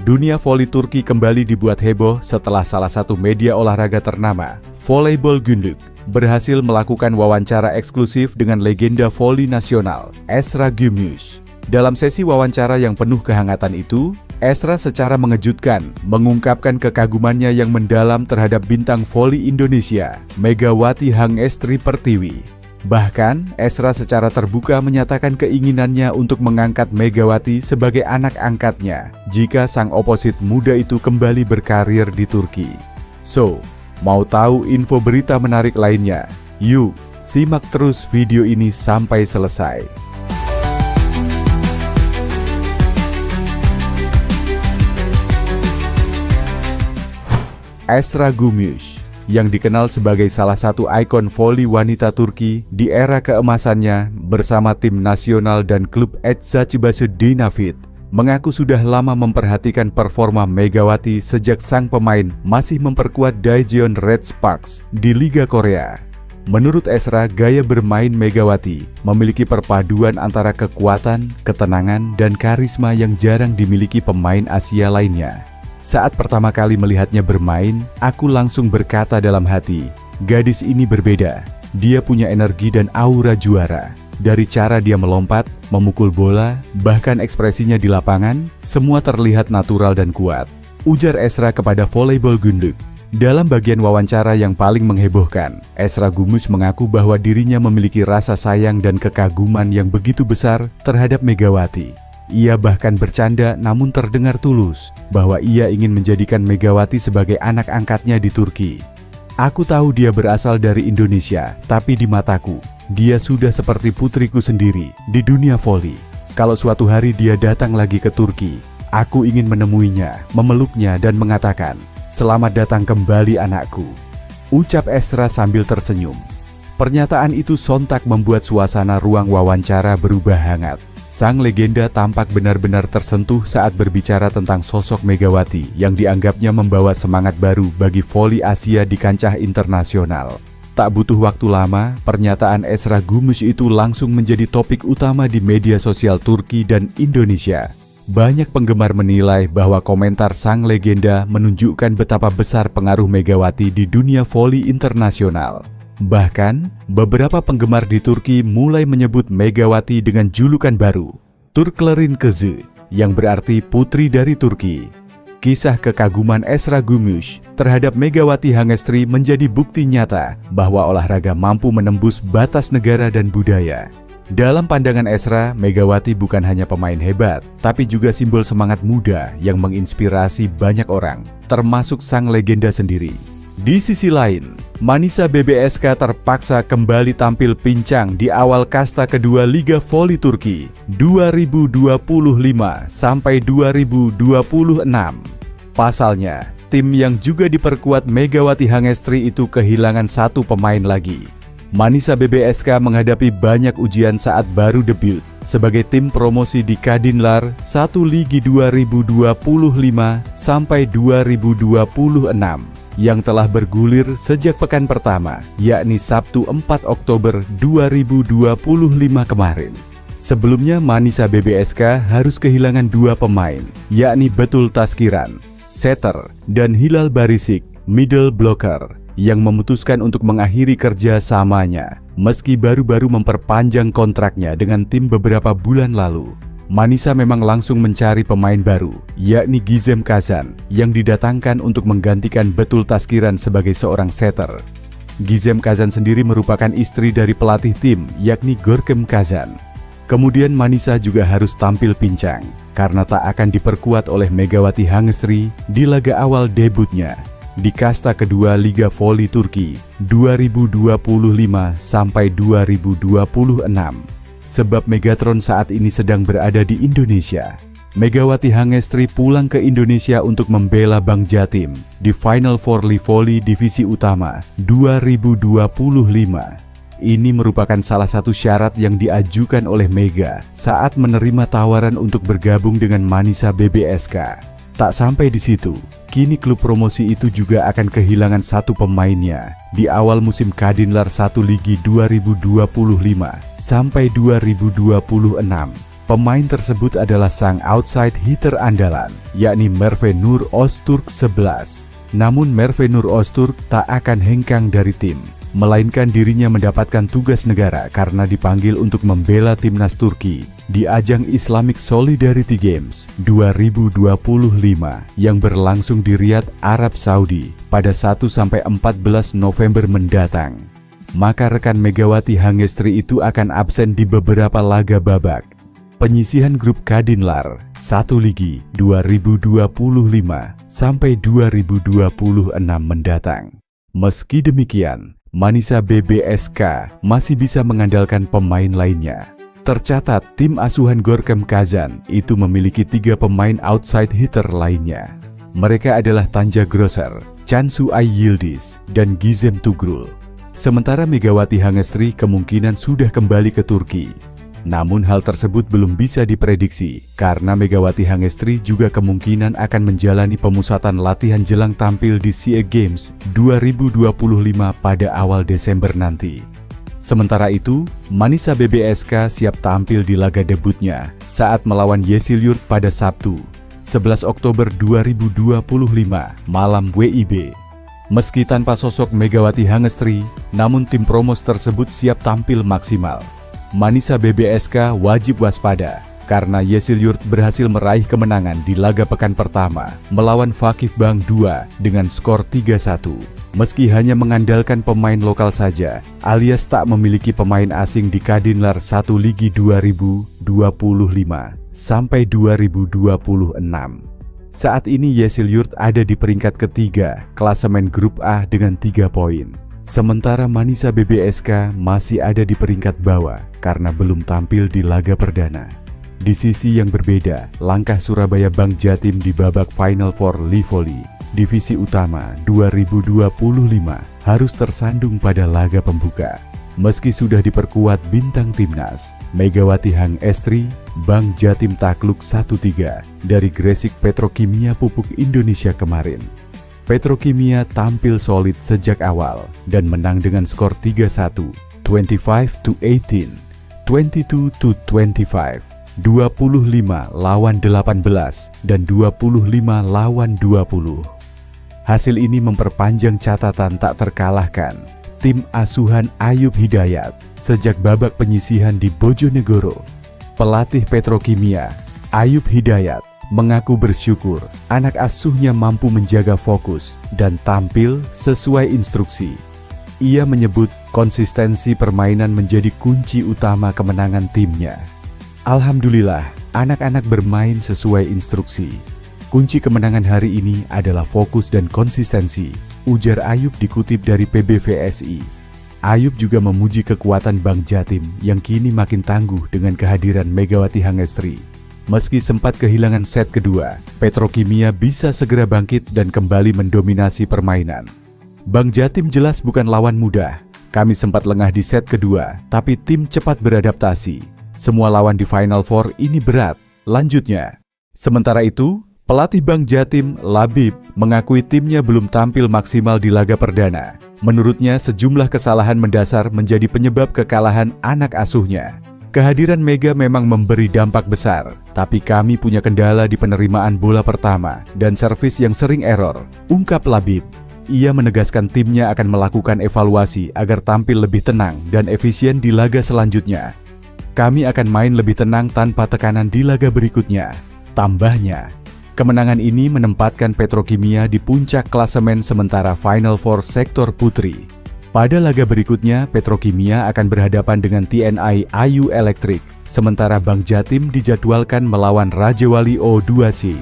Dunia voli Turki kembali dibuat heboh setelah salah satu media olahraga ternama, Voleybol Günlük, berhasil melakukan wawancara eksklusif dengan legenda voli nasional, Esra Gümüş. Dalam sesi wawancara yang penuh kehangatan itu, Esra secara mengejutkan mengungkapkan kekagumannya yang mendalam terhadap bintang voli Indonesia, Megawati Hangestri Pertiwi. Bahkan, Esra secara terbuka menyatakan keinginannya untuk mengangkat Megawati sebagai anak angkatnya jika sang oposit muda itu kembali berkarir di Turki. So, mau tahu info berita menarik lainnya? Yuk, simak terus video ini sampai selesai. Esra Gümüş, yang dikenal sebagai salah satu ikon voli wanita Turki di era keemasannya bersama tim nasional dan klub Eczacıbaşı Dinafit, mengaku sudah lama memperhatikan performa Megawati sejak sang pemain masih memperkuat Daejeon Red Sparks di Liga Korea. Menurut Esra, gaya bermain Megawati memiliki perpaduan antara kekuatan, ketenangan, dan karisma yang jarang dimiliki pemain Asia lainnya. Saat pertama kali melihatnya bermain, aku langsung berkata dalam hati, gadis ini berbeda. Dia punya energi dan aura juara. Dari cara dia melompat, memukul bola, bahkan ekspresinya di lapangan, semua terlihat natural dan kuat, ujar Esra kepada Voleybol Günlük. Dalam bagian wawancara yang paling menghebohkan, Esra Gümüş mengaku bahwa dirinya memiliki rasa sayang dan kekaguman yang begitu besar terhadap Megawati. Ia bahkan bercanda namun terdengar tulus bahwa ia ingin menjadikan Megawati sebagai anak angkatnya di Turki. Aku tahu dia berasal dari Indonesia, tapi di mataku, dia sudah seperti putriku sendiri di dunia voli. Kalau suatu hari dia datang lagi ke Turki, aku ingin menemuinya, memeluknya dan mengatakan, "Selamat datang kembali anakku," ucap Esra sambil tersenyum. Pernyataan itu sontak membuat suasana ruang wawancara berubah hangat. Sang legenda tampak benar-benar tersentuh saat berbicara tentang sosok Megawati yang dianggapnya membawa semangat baru bagi voli Asia di kancah internasional. Tak butuh waktu lama, pernyataan Esra Gümüş itu langsung menjadi topik utama di media sosial Turki dan Indonesia. Banyak penggemar menilai bahwa komentar sang legenda menunjukkan betapa besar pengaruh Megawati di dunia voli internasional. Bahkan, beberapa penggemar di Turki mulai menyebut Megawati dengan julukan baru, Turklerin Kızı, yang berarti putri dari Turki. Kisah kekaguman Esra Gümüş terhadap Megawati Hangestri menjadi bukti nyata bahwa olahraga mampu menembus batas negara dan budaya. Dalam pandangan Esra, Megawati bukan hanya pemain hebat, tapi juga simbol semangat muda yang menginspirasi banyak orang, termasuk sang legenda sendiri. Di sisi lain, Manisa BBSK terpaksa kembali tampil pincang di awal kasta kedua Liga Voli Turki 2025 sampai 2026. Pasalnya, tim yang juga diperkuat Megawati Hangestri itu kehilangan satu pemain lagi. Manisa BBSK menghadapi banyak ujian saat baru debut sebagai tim promosi di Kadinlar 1 Ligi 2025 sampai 2026. Yang telah bergulir sejak pekan pertama, yakni Sabtu 4 Oktober 2025 kemarin. Sebelumnya, Manisa BBSK harus kehilangan dua pemain, yakni Betul Taskiran, setter, dan Hilal Barisik, middle blocker, yang memutuskan untuk mengakhiri kerja samanya, meski baru-baru memperpanjang kontraknya dengan tim beberapa bulan lalu. Manisa memang langsung mencari pemain baru, yakni Gizem Kazan, yang didatangkan untuk menggantikan Betul Taskiran sebagai seorang setter. Gizem Kazan sendiri merupakan istri dari pelatih tim, yakni Görkem Kazan. Kemudian Manisa juga harus tampil pincang, karena tak akan diperkuat oleh Megawati Hangestri di laga awal debutnya di kasta kedua Liga Voli Turki 2025 sampai 2026. Sebab Megatron saat ini sedang berada di Indonesia. Megawati Hangestri pulang ke Indonesia untuk membela Bank Jatim di Final Four Voli Divisi Utama 2025. Ini merupakan salah satu syarat yang diajukan oleh Mega saat menerima tawaran untuk bergabung dengan Manisa BBSK. Tak sampai di situ, kini klub promosi itu juga akan kehilangan satu pemainnya di awal musim Kadinlar 1 Ligi 2025 sampai 2026, Pemain tersebut adalah sang outside hitter andalan, yakni Merve Nur Öztürk 11. Namun Merve Nur Öztürk tak akan hengkang dari tim, melainkan dirinya mendapatkan tugas negara karena dipanggil untuk membela timnas Turki di ajang Islamic Solidarity Games 2025 yang berlangsung di Riyadh, Arab Saudi pada 1-14 November mendatang. Maka rekan Megawati Hangestri itu akan absen di beberapa laga babak penyisihan grup Kadinlar 1 Ligi 2025 sampai 2026 mendatang. Meski demikian, Manisa BBSK masih bisa mengandalkan pemain lainnya. Tercatat tim asuhan Gorkem Kazan itu memiliki 3 pemain outside hitter lainnya. Mereka adalah Tanja Grosser, Cansu Ay Yildiz, dan Gizem Tugrul. Sementara Megawati Hangestri kemungkinan sudah kembali ke Turki. Namun hal tersebut belum bisa diprediksi karena Megawati Hangestri juga kemungkinan akan menjalani pemusatan latihan jelang tampil di SEA Games 2025 pada awal Desember nanti. Sementara itu, Manisa BBSK siap tampil di laga debutnya saat melawan Yeşilyurt pada Sabtu, 11 Oktober 2025 malam WIB. Meski tanpa sosok Megawati Hangestri, namun tim promos tersebut siap tampil maksimal. Manisa BBSK wajib waspada karena Yeşilyurt berhasil meraih kemenangan di laga pekan pertama melawan Vakif Bank 2 dengan skor 3-1. Meski hanya mengandalkan pemain lokal saja, alias tak memiliki pemain asing di Kadinlar 1 Ligi 2025 sampai 2026. Saat ini Yeşilyurt ada di peringkat ketiga klasemen grup A dengan 3 poin. Sementara Manisa BBSK masih ada di peringkat bawah karena belum tampil di laga perdana. Di sisi yang berbeda, langkah Surabaya Bank Jatim di babak Final Four Livoli Divisi Utama 2025 harus tersandung pada laga pembuka. Meski sudah diperkuat bintang timnas, Megawati Hangestri, Bank Jatim takluk 1-3 dari Gresik Petrokimia Pupuk Indonesia kemarin. Petrokimia tampil solid sejak awal dan menang dengan skor 3-1, 25-18, 22-25, 25 lawan 18, dan 25 lawan 20. Hasil ini memperpanjang catatan tak terkalahkan tim asuhan Ayub Hidayat sejak babak penyisihan di Bojonegoro. Pelatih Petrokimia, Ayub Hidayat, mengaku bersyukur anak asuhnya mampu menjaga fokus dan tampil sesuai instruksi. Ia menyebut konsistensi permainan menjadi kunci utama kemenangan timnya. Alhamdulillah, anak-anak bermain sesuai instruksi. Kunci kemenangan hari ini adalah fokus dan konsistensi, ujar Ayub dikutip dari PBVSI. Ayub juga memuji kekuatan Bank Jatim yang kini makin tangguh dengan kehadiran Megawati Hangestri. Meski sempat kehilangan set kedua, Petrokimia bisa segera bangkit dan kembali mendominasi permainan. Bank Jatim jelas bukan lawan mudah. Kami sempat lengah di set kedua, tapi tim cepat beradaptasi. Semua lawan di Final Four ini berat, lanjutnya. Sementara itu, pelatih Bank Jatim, Labib, mengakui timnya belum tampil maksimal di laga perdana. Menurutnya, sejumlah kesalahan mendasar menjadi penyebab kekalahan anak asuhnya. Kehadiran Mega memang memberi dampak besar, tapi kami punya kendala di penerimaan bola pertama dan servis yang sering error, ungkap Labib. Ia menegaskan timnya akan melakukan evaluasi agar tampil lebih tenang dan efisien di laga selanjutnya. Kami akan main lebih tenang tanpa tekanan di laga berikutnya, tambahnya. Kemenangan ini menempatkan Petrokimia di puncak klasemen sementara Final Four sektor putri. Pada laga berikutnya, Petrokimia akan berhadapan dengan TNI Ayu Elektrik, sementara Bank Jatim dijadwalkan melawan Rajawali O2C.